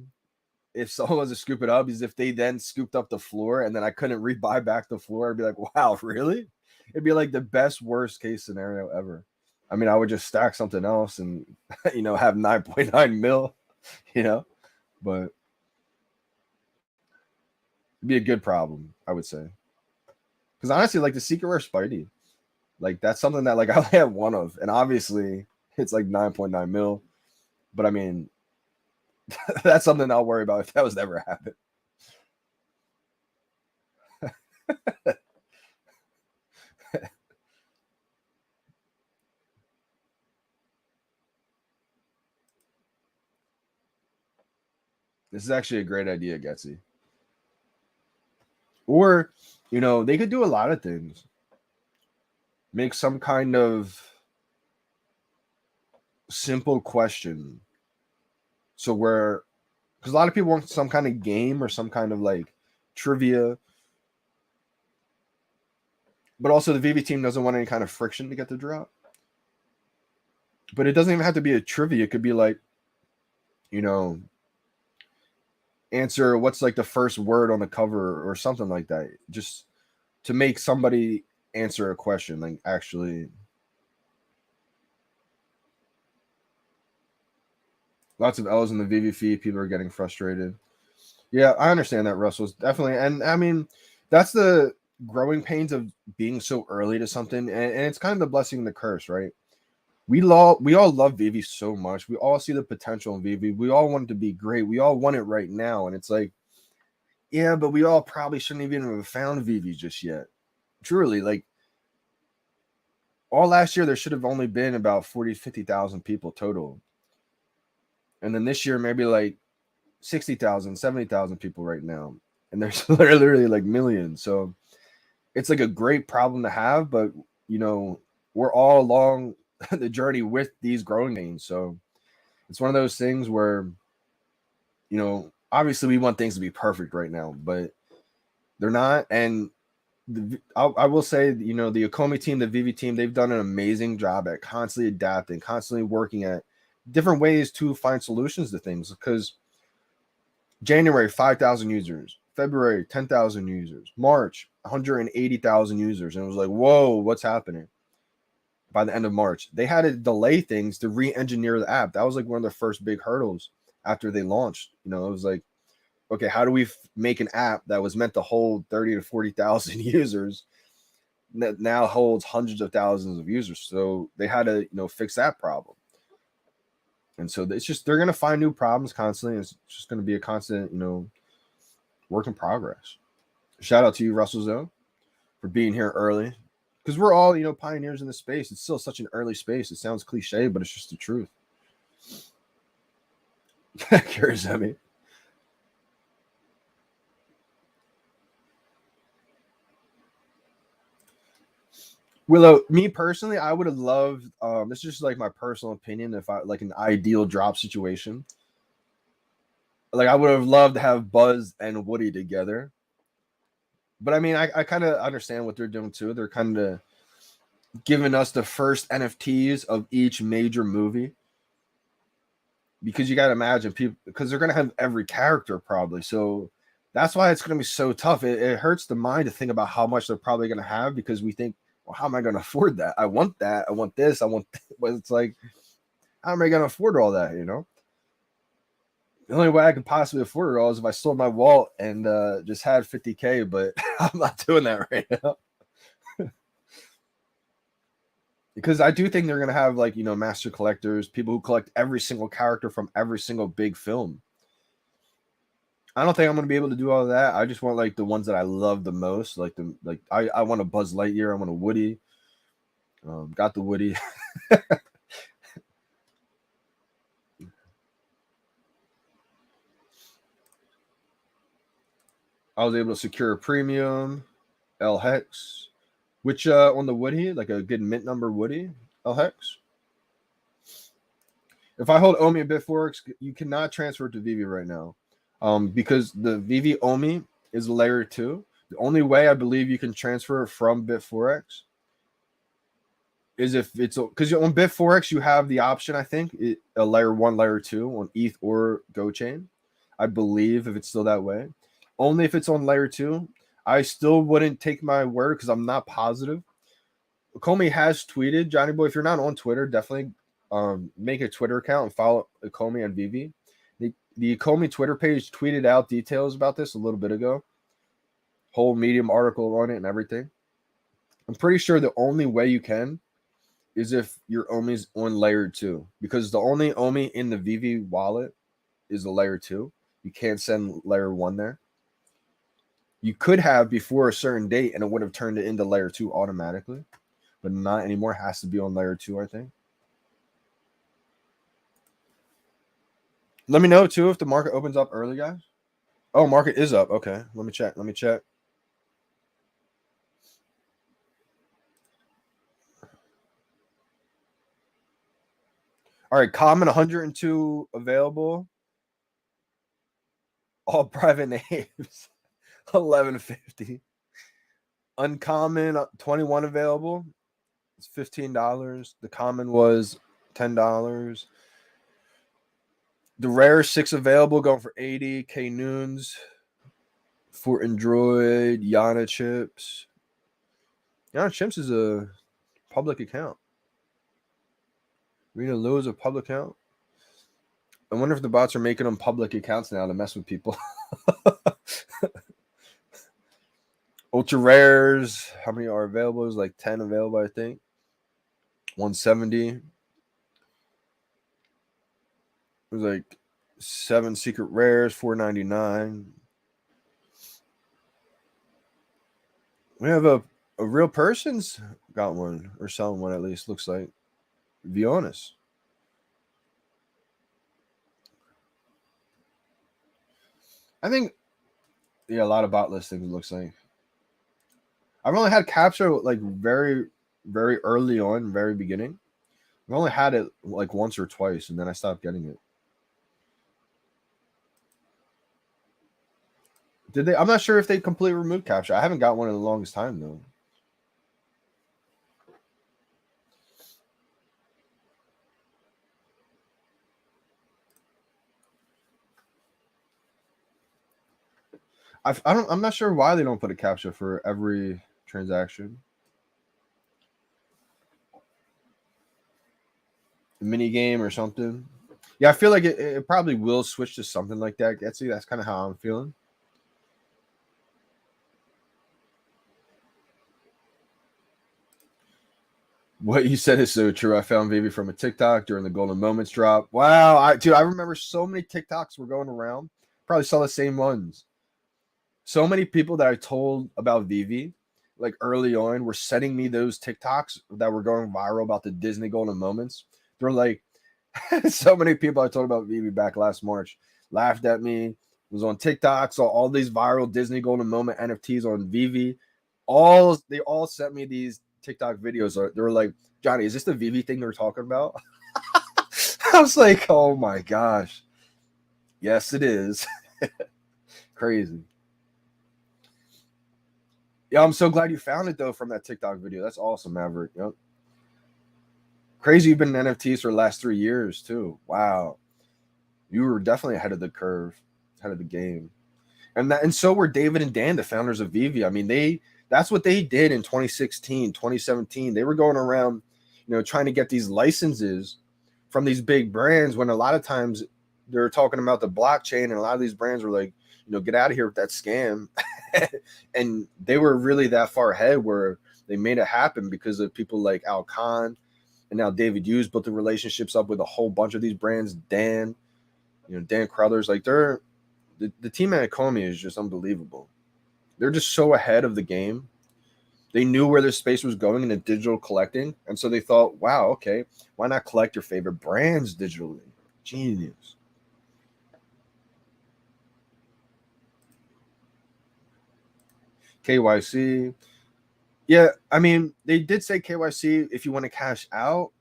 Speaker 1: if someone was to scoop it up is if they then scooped up the floor and then I couldn't rebuy back the floor. I'd be like, wow, really? It'd be like the best worst case scenario ever. I mean, I would just stack something else and have 9.9 mil, but it'd be a good problem, I would say. Because honestly, like the Secret Rare Spidey, like that's something that like I only have one of, and obviously it's like 9.9 mil. But I mean, that's something I'll worry about if that was to ever happen. This is actually a great idea, Getsy. Or, they could do a lot of things. Make some kind of simple question. So because a lot of people want some kind of game or some kind of like trivia. But also the VeVe team doesn't want any kind of friction to get the drop. But it doesn't even have to be a trivia. It could be like, answer what's like the first word on the cover or something like that. Just to make somebody answer a question, like actually. Lots of L's in the VeVe feed. People are getting frustrated. Yeah, I understand that, Russell. Definitely. And I mean, that's the growing pains of being so early to something. And it's kind of the blessing and the curse, right? We all love VeVe so much. We all see the potential in VeVe. We all want it to be great. We all want it right now. And it's like, yeah, but we all probably shouldn't even have found VeVe just yet. Truly, like, all last year there should have only been about 50,000 people total. And then this year, maybe like 60,000, 70,000 people right now. And there's literally like millions. So it's like a great problem to have, but we're all along the journey with these growing pains. So it's one of those things where, obviously we want things to be perfect right now, but they're not. And I will say, the Akomi team, the VeVe team, they've done an amazing job at constantly adapting, constantly working at different ways to find solutions to things. Because January, 5,000 users, February, 10,000 users, March, 180,000 users. And it was like, whoa, what's happening? By the end of March, they had to delay things to re-engineer the app. That was like one of the first big hurdles after they launched. It was like, okay, how do we make an app that was meant to hold 30 to 40,000 users that now holds hundreds of thousands of users? So they had to, fix that problem. And so it's just, they're going to find new problems constantly. It's just going to be a constant, work in progress. Shout out to you, Russell Zone, for being here early. Because we're all, pioneers in the space. It's still such an early space. It sounds cliche, but it's just the truth. Kurizemi. Willow, me personally, I would have loved, this is just like my personal opinion, if I like an ideal drop situation. Like I would have loved to have Buzz and Woody together. But I mean, I kind of understand what they're doing too. They're kind of giving us the first NFTs of each major movie. Because you got to imagine people, because they're going to have every character probably. So that's why it's going to be so tough. It hurts the mind to think about how much they're probably going to have, because we think, well, how am I going to afford that? I want that. I want this. I want, but it's like, how am I going to afford all that? The only way I could possibly afford it all is if I sold my wallet and just had 50K, but I'm not doing that right now. Because I do think they're going to have like, master collectors, people who collect every single character from every single big film. I don't think I'm going to be able to do all of that. I just want like the ones that I love the most. I want a Buzz Lightyear. I want a Woody. Got the Woody. I was able to secure a premium L Hex, which on the Woody, like a good mint number Woody L Hex. If I hold Omi and Bitforex, you cannot transfer it to VeVe right now, because the VeVe Omi is layer 2. The only way I believe you can transfer it from Bitforex is if it's, because on Bitforex you have the option, I think, a layer 1, layer 2 on ETH or GoChain. I believe, if it's still that way. Only if it's on layer 2. I still wouldn't take my word because I'm not positive. Comey has tweeted, Johnny Boy, if you're not on Twitter, definitely make a Twitter account and follow Comey on VeVe. The Comey Twitter page tweeted out details about this a little bit ago. Whole Medium article on it and everything. I'm pretty sure the only way you can is if your Omi's on layer 2, because the only Omi in the VeVe wallet is a layer 2. You can't send layer 1 there. You could have before a certain date and it would have turned it into layer 2 automatically, but not anymore. It has to be on layer 2, I think. Let me know too if the market opens up early, guys. Oh, market is up. Okay, let me check. All right, common 102 available. All private names 11.50. Uncommon 21 available. It's $15. The common was $10. The rare 6 available going for 80. K Noons for Android. Yana Chips. Yana Chips is a public account. Rena Lou is a public account. I wonder if the bots are making them public accounts now to mess with people. Ultra rares, how many are available? There's like 10 available, I think. 170. There's like 7 secret rares, $4.99. We have a A real person's got one or selling one, at least looks like. Be honest. I think, yeah, a lot of bot listings, looks like. I've only had capture like very, very early on, very beginning. I've only had it like once or twice, and then I stopped getting it. Did they? I'm not sure if they completely removed capture. I haven't got one in the longest time though. I'm not sure why they don't put a capture for every transaction. A mini game or something. Yeah, I feel like it probably will switch to something like that, Getsy. That's kind of how I'm feeling. What you said is so true. I found VeVe from a TikTok during the Golden Moments drop. Wow, I remember so many TikToks were going around. Probably saw the same ones. So many people that I told about VeVe, like early on, were sending me those TikToks that were going viral about the Disney Golden Moments. They're like, so many people I told about VeVe back last March laughed at me. Was on TikTok, saw all these viral Disney Golden Moment NFTs on VeVe. They all sent me these TikTok videos. They were like, Johnny, is this the VeVe thing they're talking about? I was like, oh my gosh. Yes, it is. Crazy. Yeah, I'm so glad you found it though from that TikTok video. That's awesome, Maverick. Yep. Crazy you've been in NFTs for the last 3 years too. Wow. You were definitely ahead of the curve, ahead of the game. And so were David and Dan, the founders of VeVe. I mean, that's what they did in 2016, 2017. They were going around, trying to get these licenses from these big brands when a lot of times they're talking about the blockchain, and a lot of these brands were like, get out of here with that scam. And they were really that far ahead where they made it happen because of people like Al Khan and now David Hughes built the relationships up with a whole bunch of these brands. Dan Crowther's like the team at Comey is just unbelievable. They're just so ahead of the game. They knew where this space was going in the digital collecting, and so they thought, wow, okay, why not collect your favorite brands digitally? Genius. KYC. Yeah, I mean, they did say KYC if you want to cash out.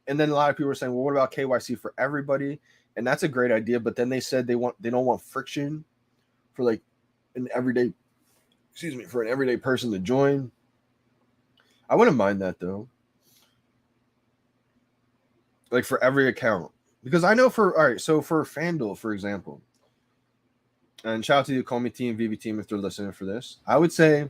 Speaker 1: And then a lot of people were saying, well, what about KYC for everybody? And that's a great idea. But then they said they don't want friction for like an everyday, for an everyday person to join. I wouldn't mind that though. Like for every account. Because I know so for FanDuel, for example, and shout out to the Comey team, VeVe team if they're listening for this, I would say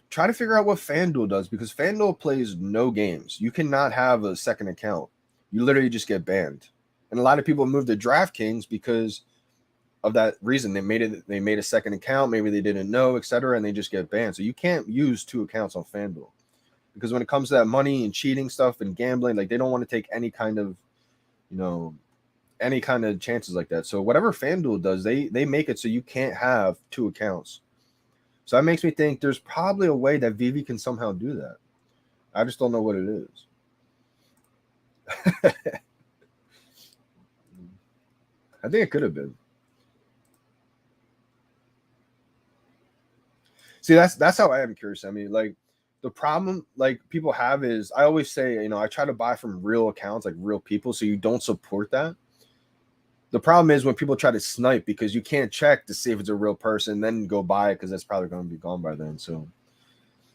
Speaker 1: try to figure out what FanDuel does, because FanDuel plays no games. You cannot have a second account. You literally just get banned. And a lot of people moved to DraftKings because of that reason. They made a second account, maybe they didn't know, etc., and they just get banned. So you can't use two accounts on FanDuel. Because when it comes to that money and cheating stuff and gambling, like they don't want to take any kind of, any kind of chances like that. So whatever FanDuel does, they make it so you can't have two accounts. So that makes me think there's probably a way that VeVe can somehow do that. I just don't know what it is. I think it could have been. See, that's how I am curious. I mean, like the problem like people have is I always say, I try to buy from real accounts, like real people, so you don't support that. The problem is when people try to snipe because you can't check to see if it's a real person, then go buy it because that's probably going to be gone by then. So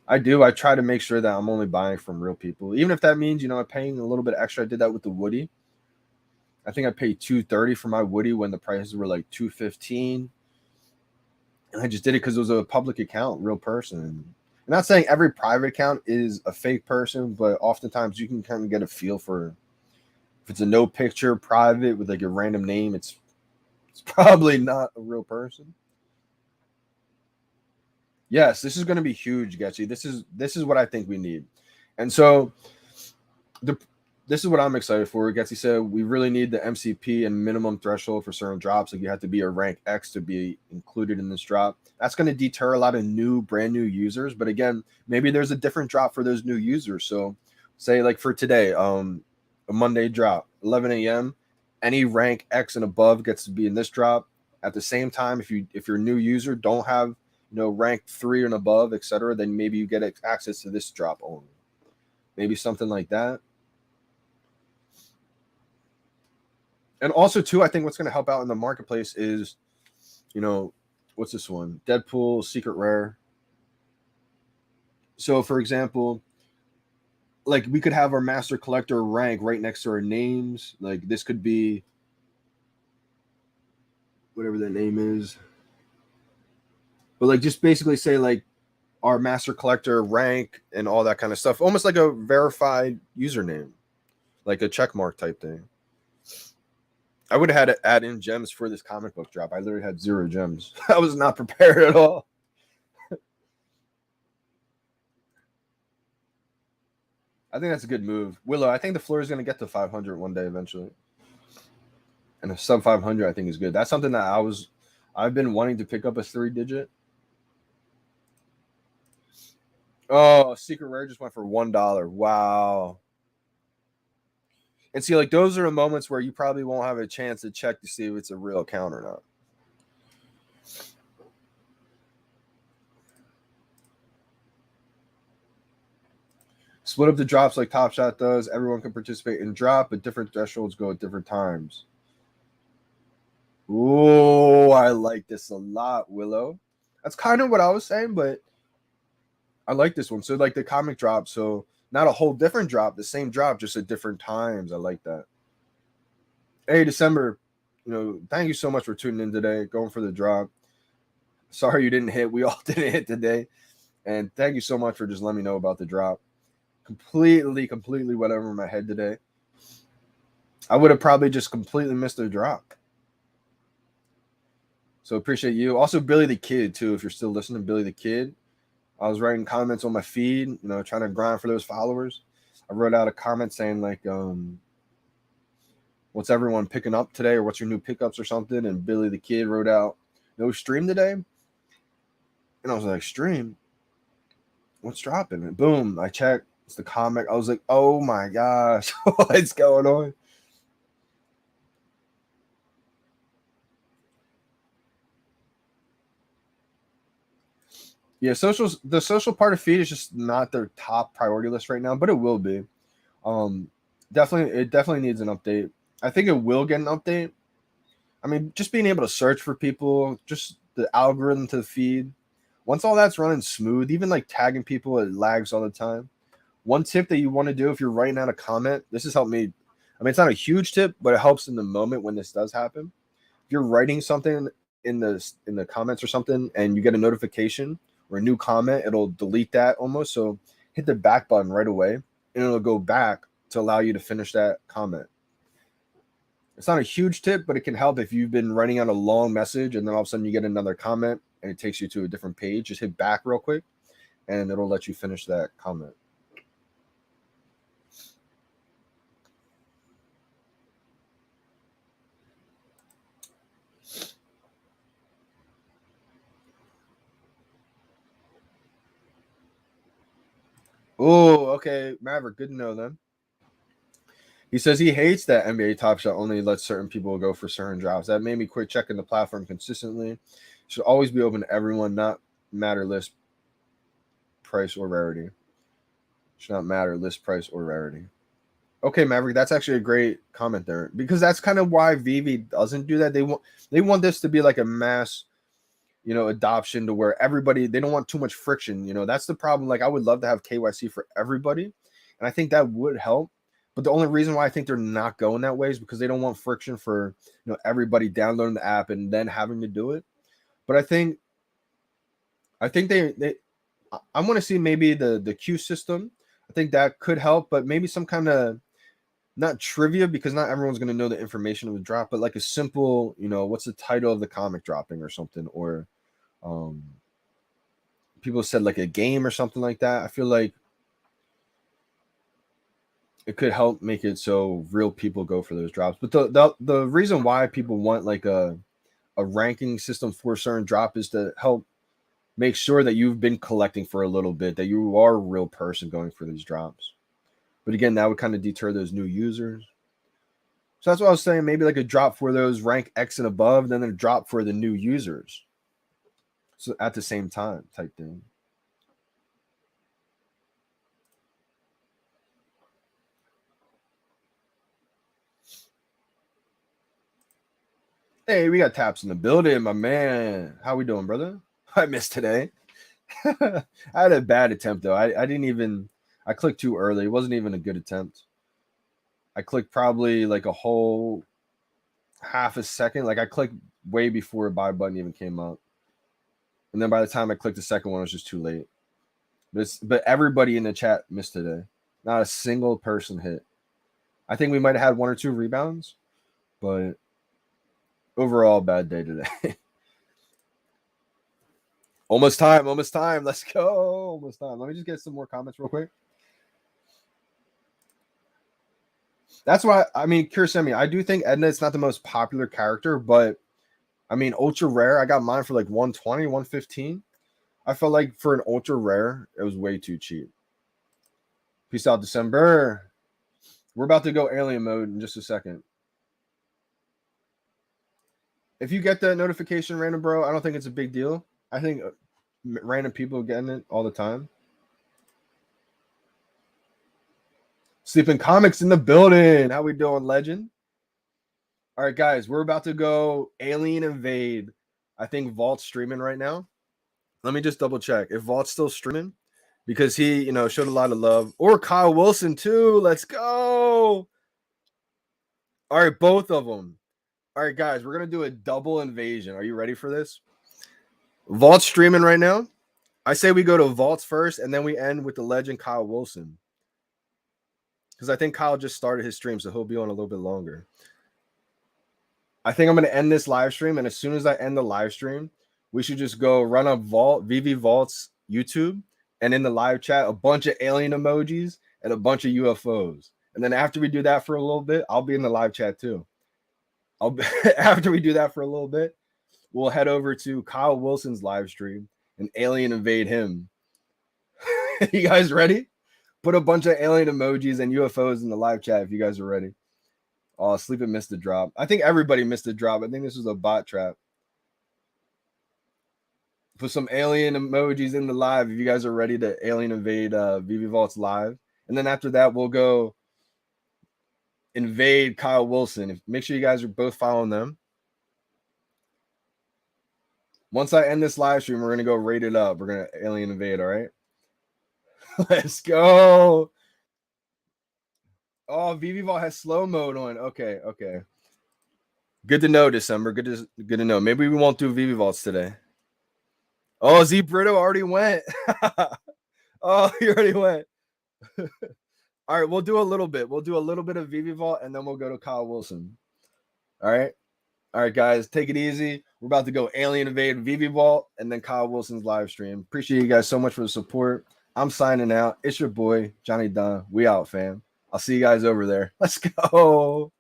Speaker 1: I try to make sure that I'm only buying from real people, even if that means, I'm paying a little bit extra. I did that with the Woody. I think I paid $230 for my Woody when the prices were like $215. And I just did it because it was a public account, real person. I'm not saying every private account is a fake person, but oftentimes you can kind of get a feel for if it's a no picture private with like a random name, it's probably not a real person. Yes, this is going to be huge, Getchy. This is what I think we need. And so the this is what I'm excited for. Getsy said we really need the MCP and minimum threshold for certain drops. Like you have to be a rank X to be included in this drop. That's going to deter a lot of brand new users. But again, maybe there's a different drop for those new users. So say like for today, a Monday drop, 11 a.m. Any rank X and above gets to be in this drop. At the same time, if you're a new user, don't have rank 3 and above, etc., then maybe you get access to this drop only. Maybe something like that. And also, too, I think what's going to help out in the marketplace is, what's this one? Deadpool, secret rare. So, for example, like we could have our master collector rank right next to our names. Like this could be whatever that name is. But like just basically say like our master collector rank and all that kind of stuff. Almost like a verified username. Like a check mark type thing. I would have had to add in gems for this comic book drop. I literally had 0 gems. I was not prepared at all. I think that's a good move. Willow, I think the floor is going to get to 500 one day eventually. And a sub 500 I think is good. That's something that I've been wanting to pick up a 3-digit. Oh, secret rare just went for $1. Wow. And see, like those are the moments where you probably won't have a chance to check to see if it's a real account or not. Split up the drops like Top Shot does. Everyone can participate in drop, but different thresholds go at different times. Oh, I like this a lot, Willow. That's kind of what I was saying, but I like this one. So like the comic drop, so not a whole different drop, the same drop, just at different times. I like that. Hey, December, thank you so much for tuning in today, going for the drop. Sorry you didn't hit. We all didn't hit today. And thank you so much for just letting me know about the drop. Completely went over my head today. I would have probably just completely missed the drop. So appreciate you. Also, Billy the Kid, too, if you're still listening, Billy the Kid. I was writing comments on my feed, trying to grind for those followers. I wrote out a comment saying, like, what's everyone picking up today, or what's your new pickups or something? And Billy the Kid wrote out, no stream today? And I was like, stream? What's dropping? And boom, I checked. It's the comic. I was like, oh my gosh, what's going on? Yeah, the social part of feed is just not their top priority list right now, but it will be. It definitely needs an update. I think it will get an update. I mean, just being able to search for people, just the algorithm to the feed. Once all that's running smooth, even like tagging people, it lags all the time. One tip that you want to do if you're writing out a comment, this has helped me. I mean, it's not a huge tip, but it helps in the moment when this does happen. If you're writing something in the comments or something, and you get a notification or a new comment, it'll delete that almost. So hit the back button right away, and it'll go back to allow you to finish that comment. It's not a huge tip, but it can help if you've been writing out a long message and then all of a sudden you get another comment and it takes you to a different page. Just hit back real quick, and it'll let you finish that comment. Oh, okay. Maverick, good to know then. He says he hates that NBA Top Shot only lets certain people go for certain drops. That made me quit checking the platform consistently. Should always be open to everyone, not matter list price or rarity. Should not matter list price or rarity. Okay, Maverick, that's actually a great comment there, because that's kind of why VeVe doesn't do that. They want this to be like a mass, adoption to where everybody, they don't want too much friction. That's the problem. Like I would love to have KYC for everybody, and I think that would help. But the only reason why I think they're not going that way is because they don't want friction for everybody downloading the app and then having to do it. But I think they I want to see maybe the queue system. I think that could help, but maybe some kind of, not trivia, because not everyone's going to know the information of the drop, but like a simple, what's the title of the comic dropping or something, or people said like a game or something like that. I feel like it could help make it so real people go for those drops. But the reason why people want like a ranking system for a certain drop is to help make sure that you've been collecting for a little bit, that you are a real person going for these drops. But again, that would kind of deter those new users. So that's what I was saying. Maybe like a drop for those rank X and above, then a drop for the new users. So at the same time type thing. Hey, we got Taps in the building, my man. How we doing, brother? I missed today. I had a bad attempt though. I didn't even. I clicked too early. It wasn't even a good attempt. I clicked probably like a whole half a second. Like I clicked way before a buy button even came up, and then by the time I clicked the second one, it was just too late. But everybody in the chat missed today. Not a single person hit. I think we might have had 1 or 2 rebounds, but overall bad day today. Almost time. Let's go. Almost time. Let me just get some more comments real quick. That's why, I mean, Kursemi, I do think Edna is not the most popular character, but I mean, ultra rare, I got mine for like 120, 115. I felt like for an ultra rare, it was way too cheap. Peace out, December. We're about to go alien mode in just a second. If you get that notification, random bro, I don't think it's a big deal. I think random people getting it all the time. Sleeping Comics in the building. How we doing, legend? All right, guys, we're about to go Alien Invade. I think Vault's streaming right now. Let me just double check if Vault's still streaming because he, showed a lot of love. Or Kyle Wilson too. Let's go. All right, both of them. All right, guys, we're gonna do a double invasion. Are you ready for this? Vault's streaming right now. I say we go to Vault's first, and then we end with the legend Kyle Wilson. Because I think Kyle just started his stream, so he'll be on a little bit longer. I think I'm going to end this live stream, and as soon as I end the live stream, we should just go run up VeVe Vault's YouTube, and in the live chat, a bunch of alien emojis and a bunch of UFOs. And then after we do that for a little bit, I'll be in the live chat too. After we do that for a little bit, we'll head over to Kyle Wilson's live stream and alien invade him. You guys ready? Put a bunch of alien emojis and UFOs in the live chat if you guys are ready. Oh, Sleeping missed the drop. I think everybody missed the drop. I think this was a bot trap. Put some alien emojis in the live if you guys are ready to alien invade VeVe Vault's live. And then after that, we'll go invade Kyle Wilson. Make sure you guys are both following them. Once I end this live stream, we're going to go raid it up. We're going to alien invade, all right? Let's go. Oh, VeVe Vault has slow mode on. Okay. Good to know, December. Good to know. Maybe we won't do VeVe Vaults today. Oh, Z Brito already went. Oh, he already went. All right, we'll do a little bit. We'll do a little bit of VeVe Vault, and then we'll go to Kyle Wilson. All right, guys, take it easy. We're about to go alien invade VeVe Vault, and then Kyle Wilson's live stream. Appreciate you guys so much for the support. I'm signing out. It's your boy, Johnny Dunn. We out, fam. I'll see you guys over there. Let's go.